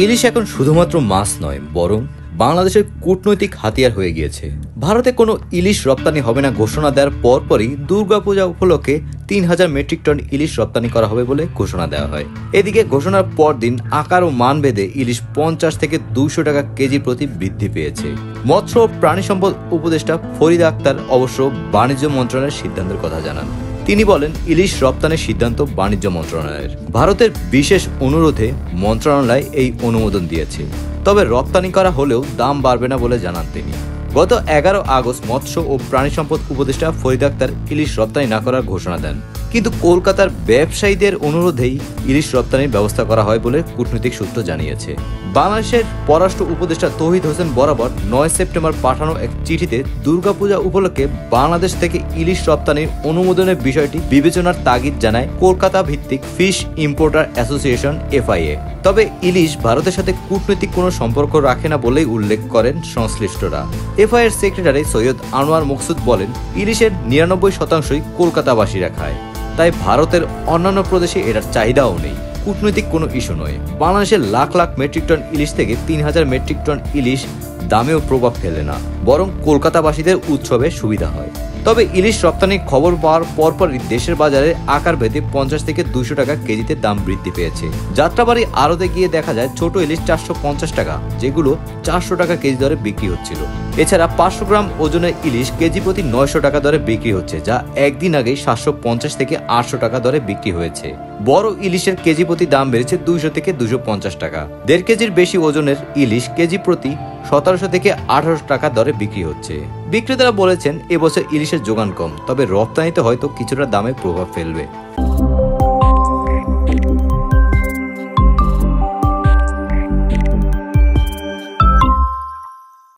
ইলিশ এখন শুধুমাত্র মাছ নয়, বরং বাংলাদেশের কূটনৈতিক হাতিয়ার হয়ে গিয়েছে। ভারতে কোনো ইলিশ রপ্তানি হবে না ঘোষণা দেওয়ার পরপরই দুর্গাপূজা উপলক্ষে ৩,০০০ মেট্রিক টন ইলিশ রপ্তানি করা হবে বলে ঘোষণা দেওয়া হয়। এদিকে ঘোষণার পর দিন আকার ও মান ভেদে ইলিশ ৫০ থেকে ২০০ টাকা কেজি প্রতি বৃদ্ধি পেয়েছে। মৎস্য ও প্রাণী সম্পদ উপদেষ্টা ফরিদা আক্তার অবশ্য বাণিজ্য মন্ত্রণালয়ের সিদ্ধান্তের কথা জানান। তিনি বলেন, ইলিশ রপ্তানির সিদ্ধান্ত বাণিজ্য মন্ত্রণালয়ের। ভারতের বিশেষ অনুরোধে মন্ত্রণালয় এই অনুমোদন দিয়েছে। তবে রপ্তানি করা হলেও দাম বাড়বে না বলে জানান তিনি। গত ১১ আগস্ট মৎস্য ও প্রাণী সম্পদ উপদেষ্টা ফরিদা আক্তার ইলিশ রপ্তানি না করার ঘোষণা দেন, কিন্তু কলকাতার ব্যবসায়ীদের অনুরোধেই ইলিশ রপ্তানির ব্যবস্থা করা হয় বলে কূটনৈতিক সূত্র জানিয়েছে। বাংলাদেশের পররাষ্ট্র উপদেষ্টা তৌহিদ হোসেন বরাবর ৯ সেপ্টেম্বর পাঠানো এক চিঠিতে দুর্গাপূজা উপলক্ষে বাংলাদেশ থেকে ইলিশ রপ্তানির অনুমোদনের বিষয়টি বিবেচনার তাগিদ জানায় কলকাতা ভিত্তিক ফিশ ইম্পোর্টার অ্যাসোসিয়েশন FIA। তবে ইলিশ ভারতের সাথে কূটনৈতিক কোনো সম্পর্ক রাখে না বলেই উল্লেখ করেন সংশ্লিষ্টরা। FIA এর সেক্রেটারি সৈয়দ আনোয়ার মকসুদ বলেন, ইলিশের ৯৯% কলকাতাবাসীরা খায়, তাই ভারতের অন্যান্য প্রদেশে এটার চাহিদাও নেই। কূটনৈতিক কোনো ইস্যু নয়। বাংলাদেশের লাখ লাখ মেট্রিক টন ইলিশ থেকে ৩,০০০ মেট্রিক টন ইলিশ দামেও প্রভাব ফেলে না, বরং কলকাতাবাসীদের উৎসবে সুবিধা হয়। তবে ইলিশ রপ্তানির খবর পাওয়ার পরপরই দেশের বাজারে আকার ভেদে ৫০ থেকে ২০০ টাকা কেজিতে দাম বৃদ্ধি পেয়েছে। যাত্রাবাড়ি আড়তে গিয়ে দেখা যায় ছোট ইলিশ ৪৫০ টাকা, যেগুলো ৪০০ টাকা কেজি দরে বিক্রি হচ্ছিল। এছাড়া ৫০০ গ্রাম ওজনের ইলিশ কেজি প্রতি ৯০০ টাকা দরে বিক্রি হচ্ছে, যা একদিন আগেই ৭৫০ থেকে ৮০০ টাকা দরে বিক্রি হয়েছে। বড় ইলিশের কেজি প্রতি দাম বেড়েছে ২০০ থেকে ২৫০ টাকা। ১.৫ কেজির বেশি ওজনের ইলিশ কেজি প্রতি ১৭০০ থেকে ১৮০০ টাকা দরে বিক্রি হচ্ছে। বিক্রেতারা বলেছেন, এবছর ইলিশের যোগান কম, তবে রপ্তানিতে হয়তো কিছুটা দামে প্রভাব ফেলবে।